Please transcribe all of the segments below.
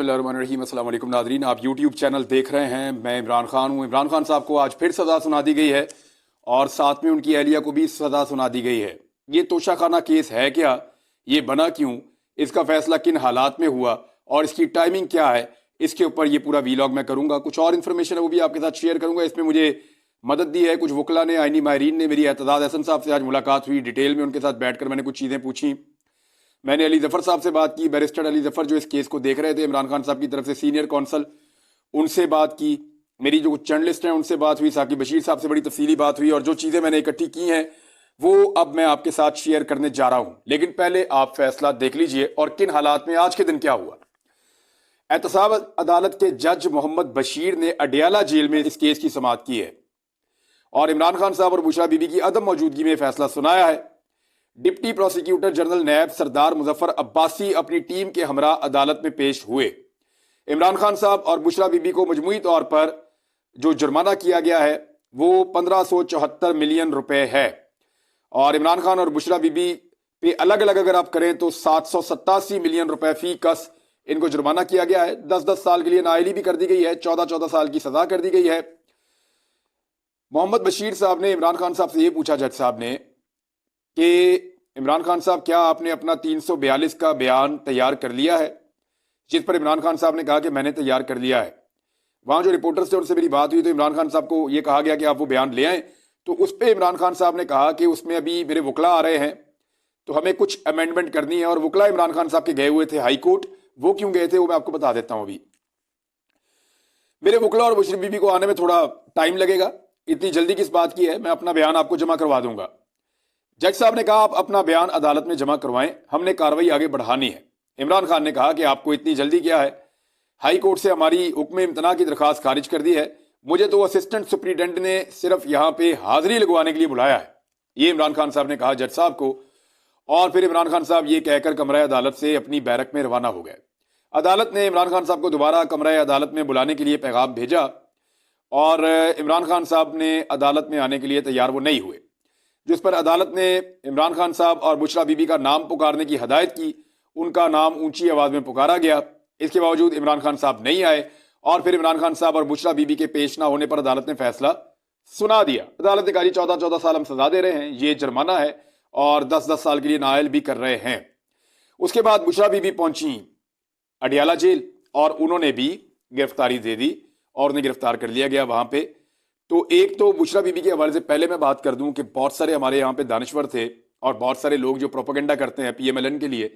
बिस्मिल्लाहिर्रहमानिर्रहीम। अस्सलाम वालेकुम नाज़रीन, आप यूट्यूब चैनल देख रहे हैं। मैं इमरान खान हूँ। इमरान खान साहब को आज फिर सज़ा सुना दी गई है और साथ में उनकी अहलिया को भी सज़ा सुना दी गई है। ये तोशाखाना केस है क्या, ये बना क्यों, इसका फैसला किन हालात में हुआ और इसकी टाइमिंग क्या है, इसके ऊपर ये पूरा वीलॉग मैं करूँगा। कुछ और इन्फॉर्मेशन है वो भी आपके साथ शेयर करूँगा। इसमें मुझे मदद दी है कुछ वकला ने, आईनी माहिरीन ने। मेरी एतदाद हसन साहब से आज मुलाकात हुई, डिटेल में उनके साथ बैठकर मैंने कुछ चीज़ें पूछी। मैंने अली जफ़र साहब से बात की, बैरिस्टर अली जफ़र जो इस केस को देख रहे थे इमरान खान साहब की तरफ से, सीनियर कौंसल, उनसे बात की। मेरी जो कुछ जर्नलिस्ट हैं उनसे बात हुई, साकिब बशीर साहब से बड़ी तफसीली बात हुई और जो चीज़ें मैंने इकट्ठी की हैं वो अब मैं आपके साथ शेयर करने जा रहा हूं। लेकिन पहले आप फैसला देख लीजिए और किन हालात में आज के दिन क्या हुआ। एहतसाब अदालत के जज मोहम्मद बशीर ने अडियाला जेल में इस केस की समाअत की है और इमरान खान साहब और बुशरा बीबी की अदम मौजूदगी में फैसला सुनाया है। डिप्टी प्रोसिक्यूटर जनरल नैब सरदार मुजफ्फर अब्बासी अपनी टीम के हमरा अदालत में पेश हुए। इमरान खान साहब और बुशरा बीबी को मजमूई तौर पर जो जुर्माना किया गया है वो 1574 मिलियन रुपए है और इमरान खान और बुशरा बीबी पे अलग अलग अगर आप करें तो 787 मिलियन रुपए फी कस इनको जुर्माना किया गया है। 10-10 साल के लिए नाअहली भी कर दी गई है, 14-14 साल की सजा कर दी गई है। मोहम्मद बशीर साहब ने इमरान खान साहब से ये पूछा, जज साहब ने, कि इमरान खान साहब क्या आपने अपना 342 का बयान तैयार कर लिया है, जिस पर इमरान खान साहब ने कहा कि मैंने तैयार कर लिया है। वहां जो रिपोर्टर्स थे उनसे मेरी बात हुई तो इमरान खान साहब को यह कहा गया कि आप वो बयान ले आए, तो उस पर इमरान खान साहब ने कहा कि उसमें अभी मेरे वकला आ रहे हैं तो हमें कुछ अमेंडमेंट करनी है। और वकला इमरान खान साहब के गए हुए थे हाई कोर्ट, वो क्यों गए थे वो मैं आपको बता देता हूं। अभी मेरे वकला और बुशरा बीबी को आने में थोड़ा टाइम लगेगा, इतनी जल्दी किस बात की है, मैं अपना बयान आपको जमा करवा दूंगा। जज साहब ने कहा आप अपना बयान अदालत में जमा करवाएं, हमने कार्रवाई आगे बढ़ानी है। इमरान खान ने कहा कि आपको इतनी जल्दी क्या है, हाई कोर्ट से हमारी हुक्म इम्तना की दरखास्त खारिज कर दी है, मुझे तो असिस्टेंट सुप्रिटेंडेंट ने सिर्फ यहां पे हाजिरी लगवाने के लिए बुलाया है, ये इमरान खान साहब ने कहा जज साहब को। और फिर इमरान खान साहब ये कहकर कमरा अदालत से अपनी बैरक में रवाना हो गए। अदालत ने इमरान खान साहब को दोबारा कमरा अदालत में बुलाने के लिए पैगाम भेजा और इमरान खान साहब ने अदालत में आने के लिए तैयार वो नहीं हुए, जिस पर अदालत ने इमरान खान साहब और बुशरा बीबी का नाम पुकारने की हदायत की। उनका नाम ऊंची आवाज में पुकारा गया, इसके बावजूद इमरान खान साहब नहीं आए और फिर इमरान खान साहब और बुशरा बीबी के पेश ना होने पर अदालत ने फैसला सुना दिया। अदालत ने कहा 14-14 साल हम सजा दे रहे हैं, ये जुर्माना है और 10-10 साल के लिए नाअहल भी कर रहे हैं। उसके बाद बुशरा बीबी पहुंची अडियाला जेल और उन्होंने भी गिरफ्तारी दे दी और उन्हें गिरफ्तार कर लिया गया वहां पे। तो एक तो बुशरा बीबी के हवाले से पहले मैं बात कर दूं कि बहुत सारे हमारे यहाँ पे दानिश्वर थे और बहुत सारे लोग जो प्रोपेगेंडा करते हैं PMLN के लिए,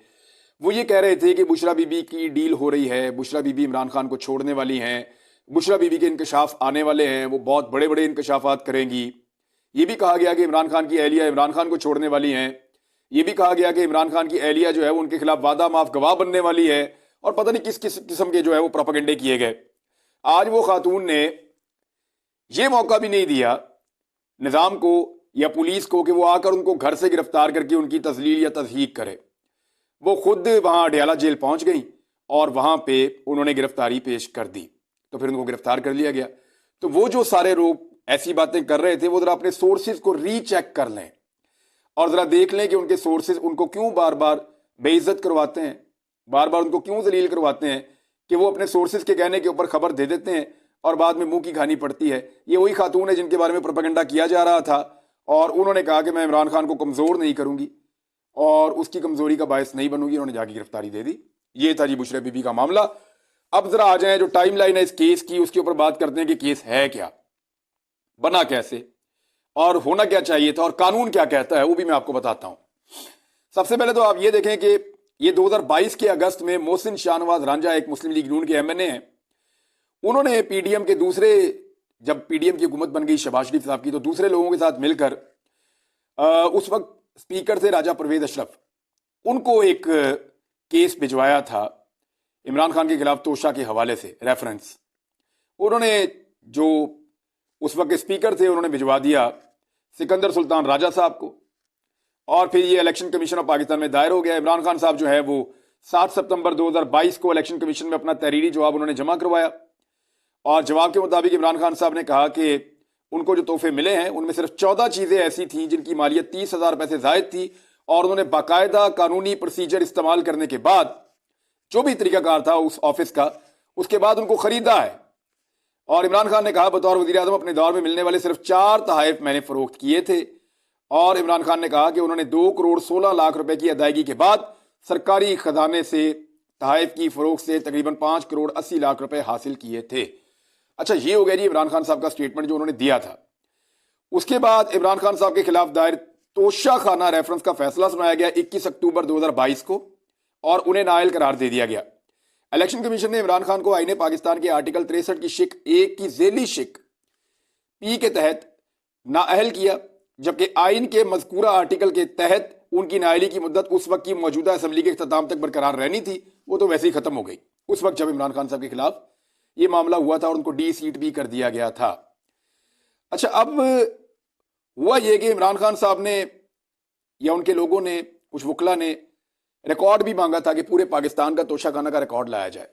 वो ये कह रहे थे कि बुशरा बीबी की डील हो रही है, बुशरा बीबी इमरान खान को छोड़ने वाली हैं, बुशरा बीबी के इंकशाफ आने वाले हैं, वो बहुत बड़े बड़े इंकशाफात करेंगी। ये भी कहा गया कि इमरान खान की अहलिया इमरान खान को छोड़ने वाली हैं। ये भी कहा गया कि इमरान खान की अहलिया जो है वो उनके खिलाफ वादा माफ गवाह बनने वाली है और पता नहीं किस किस किस्म के जो है वो प्रोपेगेंडे किए गए। आज वो खातून ने ये मौका भी नहीं दिया निजाम को या पुलिस को कि वो आकर उनको घर से गिरफ्तार करके उनकी तस्लील या तस्दीक करे। वो खुद वहां अडियाला जेल पहुंच गई और वहां पे उन्होंने गिरफ्तारी पेश कर दी, तो फिर उनको गिरफ्तार कर लिया गया। तो वो जो सारे लोग ऐसी बातें कर रहे थे वो जरा अपने सोर्सेज को रीचेक कर लें और जरा देख लें कि उनके सोर्सेज उनको क्यों बार बार बेइज्जत करवाते हैं, बार बार उनको क्यों जलील करवाते हैं कि वो अपने सोर्सेज के कहने के ऊपर खबर दे देते हैं और बाद में मुंह की खानी पड़ती है। ये वही खातून है जिनके बारे में प्रोपेगेंडा किया जा रहा था और उन्होंने कहा कि मैं इमरान खान को कमजोर नहीं करूंगी और उसकी कमजोरी का बायस नहीं बनूंगी, उन्होंने जाके गिरफ्तारी दे दी। ये था जी बुशरा बीबी का मामला। अब जरा आ जाए जो टाइम लाइन है इस केस की, उसके ऊपर बात करते हैं कि केस है क्या, बना कैसे और होना क्या चाहिए था और कानून क्या कहता है, वो भी मैं आपको बताता हूं। सबसे पहले तो आप ये देखें कि ये 2022 के अगस्त में मोहसिन शाहनवाज रांझा एक मुस्लिम लीग नून के MNA हैं, उन्होंने PDM के दूसरे, जब PDM की हुकूमत बन गई शहबाज शरीफ साहब की, तो दूसरे लोगों के साथ मिलकर उस वक्त स्पीकर थे राजा परवेज अशरफ, उनको एक केस भिजवाया था इमरान खान के खिलाफ तोशा के हवाले से रेफरेंस। उन्होंने जो उस वक्त स्पीकर थे उन्होंने भिजवा दिया सिकंदर सुल्तान राजा साहब को और फिर ये इलेक्शन कमीशन ऑफ पाकिस्तान में दायर हो गया। इमरान खान साहब जो है वो 7 सितंबर 2022 को इलेक्शन कमीशन में अपना तहरीरी जवाब उन्होंने जमा करवाया और जवाब के मुताबिक इमरान खान साहब ने कहा कि उनको जो तोहफे मिले हैं उनमें सिर्फ 14 चीजें ऐसी थी जिनकी मालियत 30,000 रुपए से जायद थी और उन्होंने बाकायदा कानूनी प्रोसीजर इस्तेमाल करने के बाद जो भी तरीकाकार था उस ऑफिस का, उसके बाद उनको खरीदा है। और इमरान खान ने कहा बतौर वजीर आजम अपने दौर में मिलने वाले सिर्फ 4 तहाइफ मैंने फरोख्त किए थे। और इमरान खान ने कहा कि उन्होंने 2 करोड़ 16 लाख रुपए की अदायगी के बाद सरकारी खजाने से तहाइफ की फरोख्त से तकरीबन 5 करोड़ 80 लाख रुपए हासिल किए थे। अच्छा, ये हो गया जी इमरान खान साहब का स्टेटमेंट जो उन्होंने दिया था। उसके बाद इमरान खान साहब के खिलाफ दायर तोशाखाना रेफरेंस का फैसला सुनाया गया 21 अक्टूबर 2022 को और उन्हें नाअहल करार दे दिया गया। इलेक्शन कमीशन ने इमरान खान को आईने पाकिस्तान के आर्टिकल 63 की शिक 1 की झेली शिक पी के तहत नाअहल किया, जबकि आइन के मज़कूरा आर्टिकल के तहत उनकी नाअहली की मुद्दत उस वक्त की मौजूदा असम्बली के इख्तिताम तक बरकरार रहनी थी, वो तो वैसे ही खत्म हो गई उस वक्त जब इमरान खान साहब के खिलाफ ये मामला हुआ था और उनको डी सीट भी कर दिया गया था। अच्छा, अब हुआ ये कि इमरान खान साहब ने या उनके लोगों ने, कुछ वकला ने रिकॉर्ड भी मांगा था कि पूरे पाकिस्तान का तोशाखाना का रिकॉर्ड लाया जाए।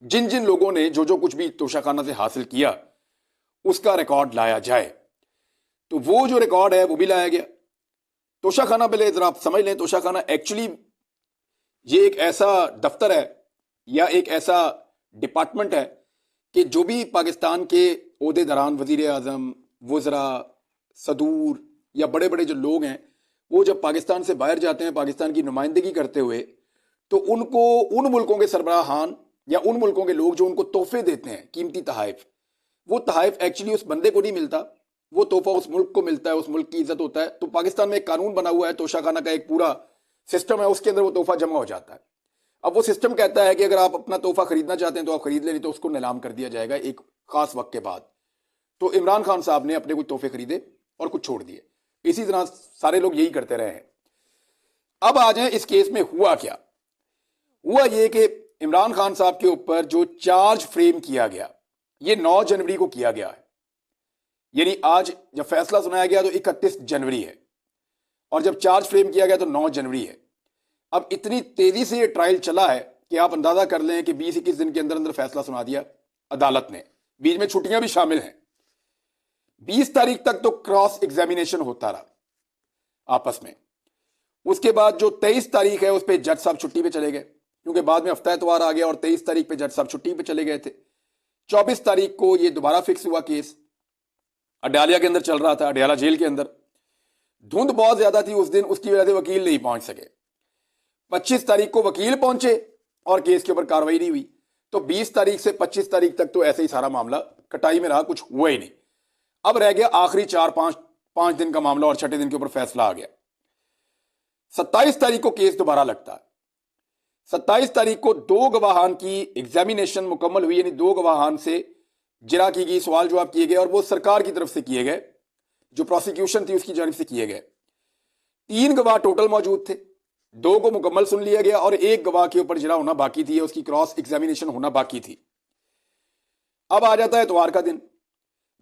जिन जिन लोगों ने जो जो कुछ भी तोशाखाना से हासिल किया उसका रिकॉर्ड लाया जाए। तो वो जो रिकॉर्ड है वो भी लाया गया। तोशाखाना, पहले जरा आप समझ लें, तोशाखाना एक्चुअली ये एक ऐसा दफ्तर है या एक ऐसा डिपार्टमेंट है कि जो भी पाकिस्तान के ओहदेदारान, वजीर आजम, वज़रा, सदूर या बड़े बड़े जो लोग हैं, वो जब पाकिस्तान से बाहर जाते हैं पाकिस्तान की नुमाइंदगी करते हुए, तो उनको उन मुल्कों के सरबराहान या उन मुल्कों के लोग जो उनको तोहफे देते हैं, कीमती तहाइफ, वो तहाइफ एक्चुअली उस बंदे को नहीं मिलता, वो तोहफा उस मुल्क को मिलता है, उस मुल्क की इज्जत होता है। तो पाकिस्तान में एक कानून बना हुआ है, तोशाखाना का एक पूरा सिस्टम है, उसके अंदर वो तोहफा जमा हो जाता है। अब वो सिस्टम कहता है कि अगर आप अपना तोहफा खरीदना चाहते हैं तो आप खरीद लें, नहीं तो उसको नीलाम कर दिया जाएगा एक खास वक्त के बाद। तो इमरान खान साहब ने अपने कुछ तोहफे खरीदे और कुछ छोड़ दिए। इसी तरह सारे लोग यही करते रहे हैं। अब आ जाए इस केस में हुआ क्या। हुआ ये कि इमरान खान साहब के ऊपर जो चार्ज फ्रेम किया गया ये 9 जनवरी को किया गया है, यानी आज जब फैसला सुनाया गया तो 31 जनवरी है और जब चार्ज फ्रेम किया गया तो 9 जनवरी है। अब इतनी तेजी से ये ट्रायल चला है कि आप अंदाजा कर लें कि 20-21 दिन के अंदर अंदर फैसला सुना दिया अदालत ने। बीच में छुट्टियां भी शामिल हैं। 20 तारीख तक तो क्रॉस एग्जामिनेशन होता रहा आपस में। उसके बाद जो 23 तारीख है उस पर जज साहब छुट्टी पे चले गए, क्योंकि बाद में हफ्ता एतवार आ गया और 23 तारीख पे जज साहब छुट्टी पे चले गए थे। 24 तारीख को ये दोबारा फिक्स हुआ केस, अडयाला के अंदर चल रहा था, अडयाला जेल के अंदर। धुंध बहुत ज्यादा थी उस दिन, उसकी वजह से वकील नहीं पहुंच सके। 25 तारीख को वकील पहुंचे और केस के ऊपर कार्रवाई नहीं हुई। तो 20 तारीख से 25 तारीख तक तो ऐसे ही सारा मामला कटाई में रहा, कुछ हुआ ही नहीं। अब रह गया आखिरी 4-5 दिन का मामला और छठे दिन के ऊपर फैसला आ गया। 27 तारीख को केस दोबारा लगता है। 27 तारीख को 2 गवाहान की एग्जामिनेशन मुकम्मल हुई, यानी 2 गवाहान से जिरा की गई, सवाल जवाब किए गए और वो सरकार की तरफ से किए गए, जो प्रोसिक्यूशन थी उसकी जानिब से किए गए। 3 गवाह टोटल मौजूद थे, 2 को मुकम्मल सुन लिया गया और 1 गवाह के ऊपर जिरा होना बाकी थी, उसकी क्रॉस एग्जामिनेशन होना बाकी थी। अब आ जाता है इतवार का दिन।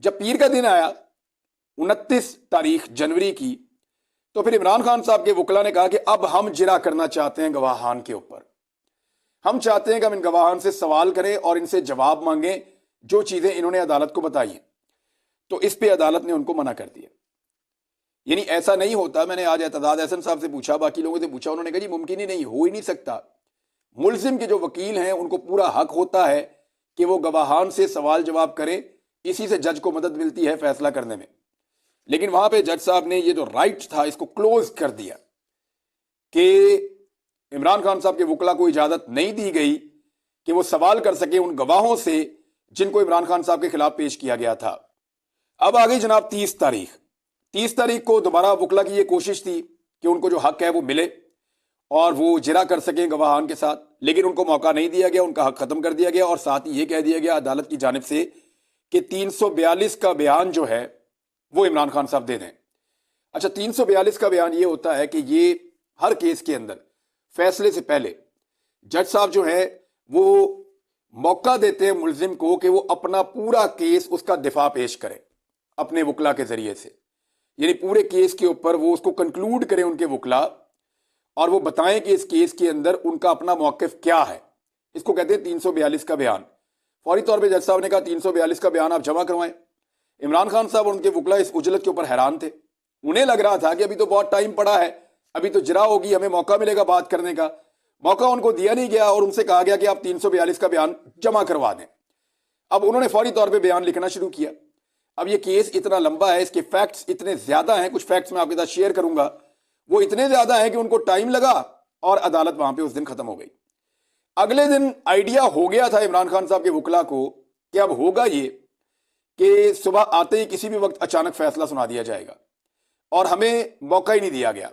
जब पीर का दिन आया 29 तारीख जनवरी की, तो फिर इमरान खान साहब के वकला ने कहा कि अब हम जिरा करना चाहते हैं गवाहान के ऊपर। हम चाहते हैं कि हम इन गवाहान से सवाल करें और इनसे जवाब मांगें जो चीजें इन्होंने अदालत को बताई हैं। तो इस पे अदालत ने उनको मना कर दिया। यानी ऐसा नहीं होता। मैंने आज एतजाज अहसन साहब से पूछा, बाकी लोगों से पूछा, उन्होंने कहा जी मुमकिन ही नहीं, हो ही नहीं सकता। मुलजिम के जो वकील हैं उनको पूरा हक होता है कि वो गवाहान से सवाल जवाब करें, इसी से जज को मदद मिलती है फैसला करने में। लेकिन वहां पे जज साहब ने ये जो राइट था इसको क्लोज कर दिया कि इमरान खान साहब के वकला को इजाजत नहीं दी गई कि वो सवाल कर सके उन गवाहों से जिनको इमरान खान साहब के खिलाफ पेश किया गया था। अब आ गई जनाब 30 तारीख। 30 तारीख को दोबारा वकला की ये कोशिश थी कि उनको जो हक है वो मिले और वो जिरा कर सकें गवाहान के साथ, लेकिन उनको मौका नहीं दिया गया, उनका हक खत्म कर दिया गया और साथ ही ये कह दिया गया अदालत की जानिब से कि 342 का बयान जो है वो इमरान खान साहब दे दें। अच्छा, 342 का बयान ये होता है कि ये हर केस के अंदर फैसले से पहले जज साहब जो है वो मौका देते हैं मुलजिम को कि वो अपना पूरा केस, उसका दिफा पेश करे अपने वकला के जरिए से। यानी पूरे केस के ऊपर वो उसको कंक्लूड करें उनके वकला और वो बताएं कि इस केस के अंदर उनका अपना मौक़िफ़ क्या है। इसको कहते हैं 342 का बयान। फौरी तौर पे जज साहब ने कहा 342 का बयान आप जमा करवाएं। इमरान खान साहब और उनके वकला इस उजलत के ऊपर हैरान थे। उन्हें लग रहा था कि अभी तो बहुत टाइम पड़ा है, अभी तो जिरा होगी, हमें मौका मिलेगा बात करने का। मौका उनको दिया नहीं गया और उनसे कहा गया कि आप 342 का बयान जमा करवा दें। अब उन्होंने फौरी तौर पे बयान लिखना शुरू किया। अब ये केस इतना लंबा है, इसके फैक्ट्स इतने ज्यादा हैं, कुछ फैक्ट्स मैं आपके साथ शेयर करूंगा, वो इतने ज्यादा हैं कि उनको टाइम लगा और अदालत वहां पे उस दिन खत्म हो गई। अगले दिन आइडिया हो गया था इमरान खान साहब के वकला को कि अब होगा ये कि सुबह आते ही किसी भी वक्त अचानक फैसला सुना दिया जाएगा, और हमें मौका ही नहीं दिया गया।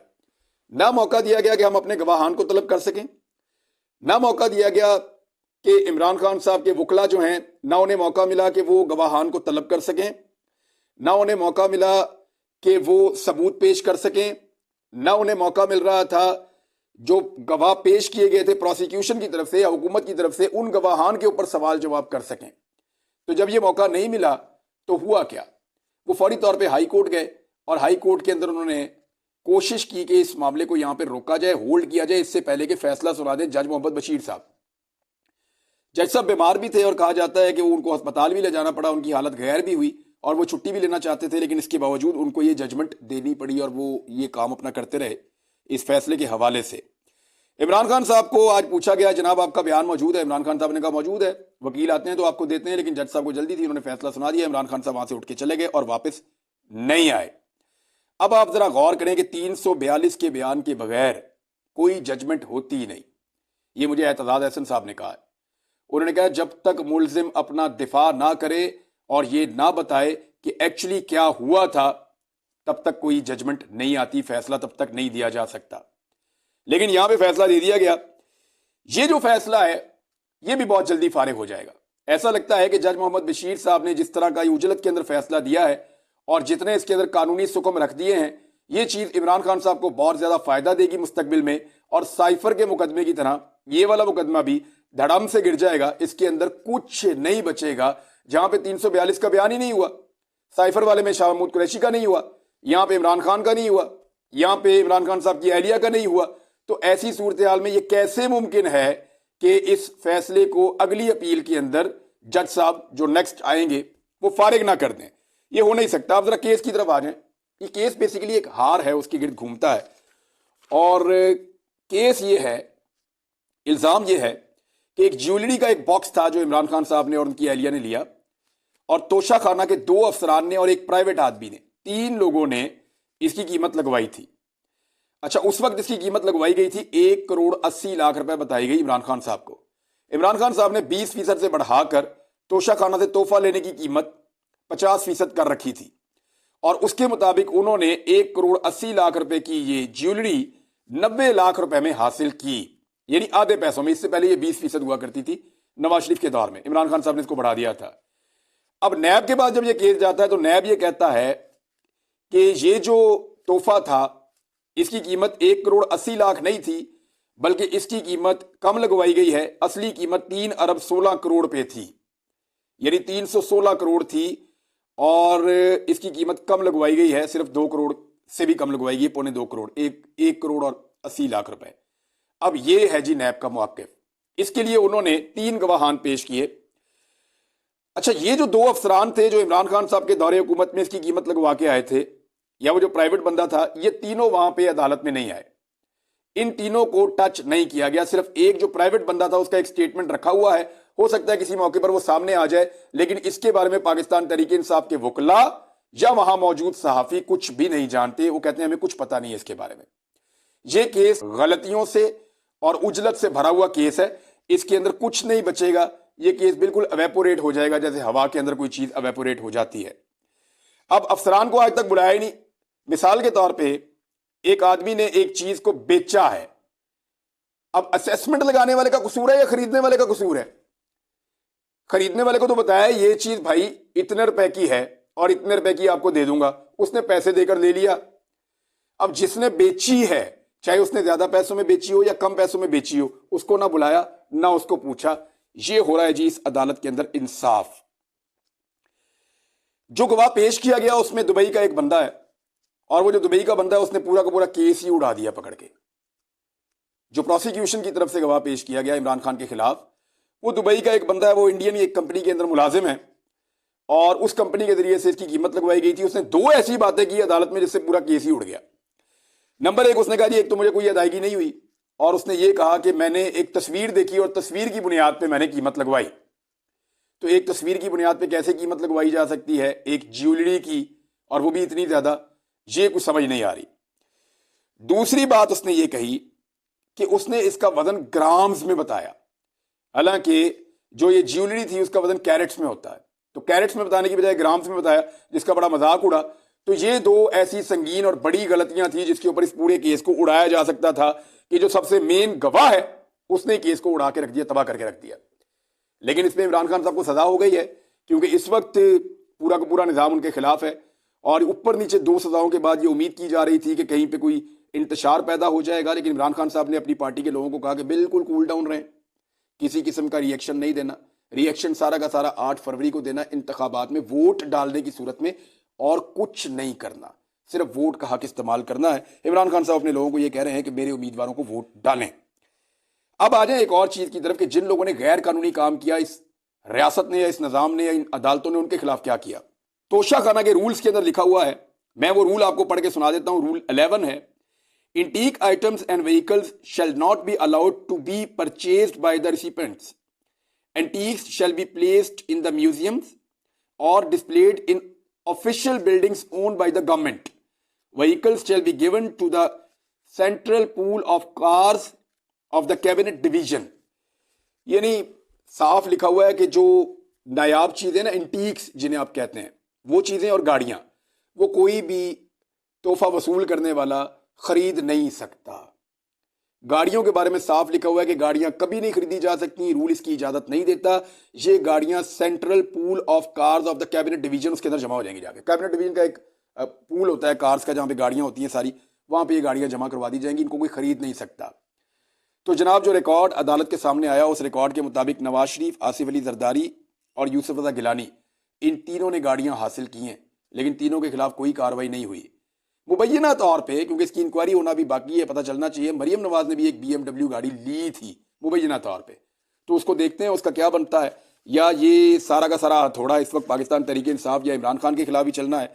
ना मौका दिया गया कि हम अपने गवाहान को तलब कर सकें, ना मौका दिया गया कि इमरान खान साहब के वकला जो हैं, ना उन्हें मौका मिला कि वो गवाहान को तलब कर सकें, ना उन्हें मौका मिला कि वो सबूत पेश कर सकें, ना उन्हें मौका मिल रहा था जो गवाह पेश किए गए थे प्रोसिक्यूशन की तरफ से या हुकूमत की तरफ से, उन गवाहान के ऊपर सवाल जवाब कर सकें। तो जब ये मौका नहीं मिला तो हुआ क्या, वो फौरी तौर पे हाई कोर्ट गए और हाई कोर्ट के अंदर उन्होंने कोशिश की कि इस मामले को यहां पे रोका जाए, होल्ड किया जाए, इससे पहले कि फैसला सुना दें जज मोहम्मद बशीर साहब। जज साहब बीमार भी थे और कहा जाता है कि वो उनको अस्पताल भी ले जाना पड़ा, उनकी हालत गैर भी हुई और वो छुट्टी भी लेना चाहते थे, लेकिन इसके बावजूद उनको ये जजमेंट देनी पड़ी और वो ये काम अपना करते रहे इस फैसले के हवाले से। इमरान खान साहब को आज पूछा गया, जनाब आपका बयान मौजूद है? इमरान खान साहब ने कहा मौजूद है, वकील आते हैं तो आपको देते हैं, लेकिन जज साहब को जल्दी थी, उन्होंने फैसला सुना दिया। इमरान खान साहब वहां से उठ के चले गए और वापस नहीं आए। अब आप जरा गौर करें कि 342 के बयान के बगैर कोई जजमेंट होती ही नहीं। ये मुझे एतजाज एहसन साहब ने कहा है। उन्होंने कहा जब तक मुलजिम अपना दिफा ना करे और ये ना बताए कि एक्चुअली क्या हुआ था, तब तक कोई जजमेंट नहीं आती, फैसला तब तक नहीं दिया जा सकता। लेकिन यहां पे फैसला दे दिया गया। ये जो फैसला है ये भी बहुत जल्दी फारिग हो जाएगा। ऐसा लगता है कि जज मोहम्मद बशीर साहब ने जिस तरह का उजलत के अंदर फैसला दिया है और जितने इसके अंदर कानूनी सुकम रख दिए हैं, ये चीज इमरान खान साहब को बहुत ज्यादा फायदा देगी मुस्तकबिल में, और साइफर के मुकदमे की तरह ये वाला मुकदमा भी धड़म से गिर जाएगा। इसके अंदर कुछ नहीं बचेगा। जहां पे 342 का बयान ही नहीं हुआ, साइफर वाले में शाह महमूद कुरैशी का नहीं हुआ, यहां पे इमरान खान का नहीं हुआ, यहां पे इमरान खान साहब की अहलिया का नहीं हुआ, तो ऐसी सूरत हाल में ये कैसे मुमकिन है कि इस फैसले को अगली अपील के अंदर जज साहब जो नेक्स्ट आएंगे वो फारिग ना कर दें? ये हो नहीं सकता। आप जरा केस की तरफ आ जाएं। ये केस बेसिकली एक हार है, उसके गिर्द घूमता है, और केस ये है, इल्जाम ये है कि एक ज्वेलरी का एक बॉक्स था जो इमरान खान साहब ने और उनकी अहलिया ने लिया, और तोशा खाना के 2 अफसरान ने और एक प्राइवेट आदमी ने, 3 लोगों ने इसकी कीमत लगवाई थी। अच्छा, उस वक्त इसकी कीमत लगवाई गई थी 1 करोड़ 80 लाख रुपए बताई गई इमरान खान साहब को। इमरान खान साहब ने 20% से बढ़ाकर तोशा खाना से तोहफा लेने की कीमत 50% कर रखी थी, और उसके मुताबिक उन्होंने 1 करोड़ 80 लाख रुपए की ये ज्वेलरी 90 लाख रुपए में हासिल की, यानी आधे पैसों में। इससे पहले ये 20% हुआ करती थी नवाज शरीफ के दौर में, इमरान खान साहब ने इसको बढ़ा दिया था। अब नैब के बाद जब ये केस जाता है तो नैब ये कहता है कि ये जो तोहफा था इसकी कीमत 1 करोड़ 80 लाख नहीं थी, बल्कि इसकी कीमत कम लगवाई गई है। असली कीमत 3 अरब 16 करोड़ पे थी, यानी 316 करोड़ थी, और इसकी कीमत कम लगवाई गई है, सिर्फ 2 करोड़ से भी कम लगवाई गई, 1.25 करोड़, 1 करोड़ और 80 लाख रुपए। अब ये है जी नैब का मौक़िफ़। इसके लिए उन्होंने 3 गवाहान पेश किए। अच्छा, ये जो 2 अफसरान थे जो इमरान खान साहब के दौरे हुकूमत में इसकी कीमत लगवा के आए थे, या वो जो प्राइवेट बंदा था, ये तीनों वहां पे अदालत में नहीं आए। इन तीनों को टच नहीं किया गया। सिर्फ एक जो प्राइवेट बंदा था उसका एक स्टेटमेंट रखा हुआ है, हो सकता है किसी मौके पर वो सामने आ जाए, लेकिन इसके बारे में पाकिस्तान तहरीक इंसाफ के वकला या वहां मौजूद सहाफी कुछ भी नहीं जानते। वो कहते हैं हमें कुछ पता नहीं है इसके बारे में। यह केस गलतियों से और उजलत से भरा हुआ केस है, इसके अंदर कुछ नहीं बचेगा। यह केस बिल्कुल अवेपोरेट हो जाएगा, जैसे हवा के अंदर कोई चीज अवेपोरेट हो जाती है। अब अफसरान को आज तक बुलाया ही नहीं। मिसाल के तौर पे एक आदमी ने एक चीज को बेचा है, अब असेसमेंट लगाने वाले का कसूर है या खरीदने वाले का कसूर है? खरीदने वाले को तो बताया ये चीज भाई इतने रुपए की है और इतने रुपए की आपको दे दूंगा, उसने पैसे देकर ले लिया। अब जिसने बेची है, चाहे उसने ज्यादा पैसों में बेची हो या कम पैसों में बेची हो, उसको ना बुलाया ना उसको पूछा। ये हो रहा है जी इस अदालत के अंदर इंसाफ। जो गवाह पेश किया गया उसमें दुबई का एक बंदा है, और वो जो दुबई का बंदा है उसने पूरा का पूरा केस ही उड़ा दिया पकड़ के। जो प्रोसिक्यूशन की तरफ से गवाह पेश किया गया इमरान खान के खिलाफ, वो दुबई का एक बंदा है, वो इंडियन एक कंपनी के अंदर मुलाजिम है, और उस कंपनी के जरिए से इसकी कीमत लगवाई गई थी। उसने 2 ऐसी बातें की अदालत में जिससे पूरा केस ही उड़ गया। नंबर 1, उसने कहा जी एक तो मुझे कोई अदायगी नहीं हुई, और उसने ये कहा कि मैंने एक तस्वीर देखी और तस्वीर की बुनियाद पे मैंने कीमत लगवाई। तो एक तस्वीर की बुनियाद पे कैसे कीमत लगवाई जा सकती है एक ज्वेलरी की, और वो भी इतनी ज्यादा, ये कुछ समझ नहीं आ रही। दूसरी बात उसने ये कही कि उसने इसका वजन ग्राम्स में बताया, हालांकि जो ये ज्वेलरी थी उसका वजन कैरेट्स में होता है, तो कैरेट्स में बताने की बजाय ग्राम्स में बताया, जिसका बड़ा मजाक उड़ा। तो ये दो ऐसी संगीन और बड़ी गलतियां थी जिसके ऊपर इस पूरे केस को उड़ाया जा सकता था कि जो सबसे मेन गवाह है उसने केस को उड़ा के रख दिया, तबाह करके रख दिया। लेकिन इसमें इमरान खान साहब को सजा हो गई है, क्योंकि इस वक्त पूरा का पूरा निजाम उनके खिलाफ है, और ऊपर नीचे दो सजाओं के बाद ये उम्मीद की जा रही थी कि कहीं पे कोई इंतशार पैदा हो जाएगा। लेकिन इमरान खान साहब ने अपनी पार्टी के लोगों को कहा कि बिल्कुल कूल डाउन रहें, किसी किस्म का रिएक्शन नहीं देना। रिएक्शन सारा का सारा 8 फरवरी को देना, इंतखाबात में वोट डालने की सूरत में, और कुछ नहीं करना, सिर्फ वोट का हक इस्तेमाल करना है। इमरान खान साहब अपने लोगों को यह कह रहे हैं कि मेरे उम्मीदवारों को वोट डालें। अब आ जाए एक और चीज की तरफ कि जिन लोगों ने गैर कानूनी काम किया, इस रियासत ने या इस निजाम ने या इन अदालतों ने उनके खिलाफ क्या किया। तोशाखाना के रूल्स के अंदर लिखा हुआ है, मैं वो रूल आपको पढ़ के सुना देता हूं। रूल 11 है, antique items and vehicles shall not be allowed to be purchased by the recipients. Antiques shall be placed in the museums और displayed in official buildings owned by the government. Vehicles shall be given to the central pool of cars of the cabinet division. यानी साफ लिखा हुआ है कि जो नायाब चीजें ना, इंटीक्स जिन्हें आप कहते हैं, वो चीजें और गाड़ियां, वो कोई भी तोहफा वसूल करने वाला खरीद नहीं सकता। गाड़ियों के बारे में साफ लिखा हुआ है कि गाड़ियां कभी नहीं खरीदी जा सकती, रूल इसकी इजाजत नहीं देता। ये गाड़ियां central pool of cars of the cabinet division, उसके अंदर जमा हो जाएंगी जाके। कैबिनेट डिवीजन का एक पूल होता है कार्स का, जहां पे गाड़ियां होती हैं सारी, वहां पे ये गाड़ियां जमा करवा दी जाएंगी, इनको कोई खरीद नहीं सकता। तो जनाब जो रिकॉर्ड अदालत के सामने आया, उस रिकॉर्ड के मुताबिक नवाज शरीफ, आसिफ अली जरदारी और यूसुफ रजा गिलानी, इन तीनों ने गाड़ियां हासिल की हैं, लेकिन तीनों के खिलाफ कोई कार्रवाई नहीं हुई। मुबैना तौर पे, क्योंकि इसकी इंक्वायरी होना भी बाकी है, पता चलना चाहिए, मरियम नवाज ने भी एक BMW गाड़ी ली थी मुबैना तौर पे, तो उसको देखते हैं उसका क्या बनता है। या ये सारा का सारा हथौड़ा इस वक्त पाकिस्तान तहरीक इंसाफ या इमरान खान के खिलाफ ही चलना है,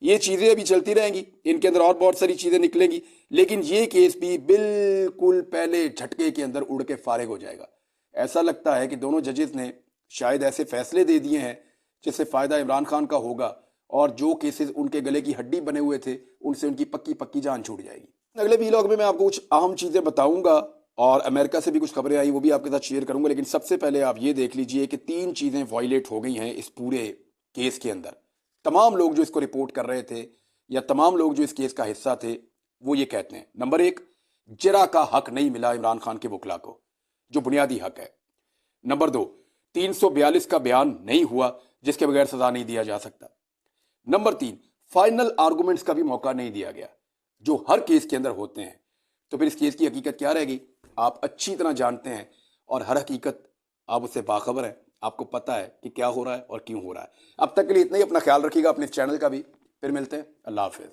ये चीजें अभी चलती रहेंगी, इनके अंदर और बहुत सारी चीजें निकलेंगी। लेकिन ये केस भी बिल्कुल पहले झटके के अंदर उड़ के फारिग हो जाएगा। ऐसा लगता है कि दोनों जजेस ने शायद ऐसे फैसले दे दिए हैं जिससे फायदा इमरान खान का होगा, और जो केसेस उनके गले की हड्डी बने हुए थे उनसे उनकी पक्की पक्की जान छूट जाएगी। अगले वीलॉग में मैं आपको कुछ अहम चीजें बताऊंगा, और अमेरिका से भी कुछ खबरें आई, वो भी आपके साथ शेयर करूंगा। लेकिन सबसे पहले आप ये देख लीजिए कि 3 चीजें वायलेट हो गई हैं इस पूरे केस के अंदर। तमाम लोग जो इसको रिपोर्ट कर रहे थे या तमाम लोग जो इस केस का हिस्सा थे, वो ये कहते हैं, नंबर 1, जरा का हक नहीं मिला इमरान खान के वकला को, जो बुनियादी हक है। नंबर 2, 342 का बयान नहीं हुआ जिसके बगैर सजा नहीं दिया जा सकता। नंबर 3, फाइनल आर्गुमेंट्स का भी मौका नहीं दिया गया, जो हर केस के अंदर होते हैं। तो फिर इस केस की हकीकत क्या रहेगी, आप अच्छी तरह जानते हैं, और हर हकीकत आप उससे बाखबर हैं, आपको पता है कि क्या हो रहा है और क्यों हो रहा है। अब तक के लिए इतना ही, अपना ख्याल रखिएगा, अपने चैनल का भी। फिर मिलते हैं, अल्लाह हाफिज।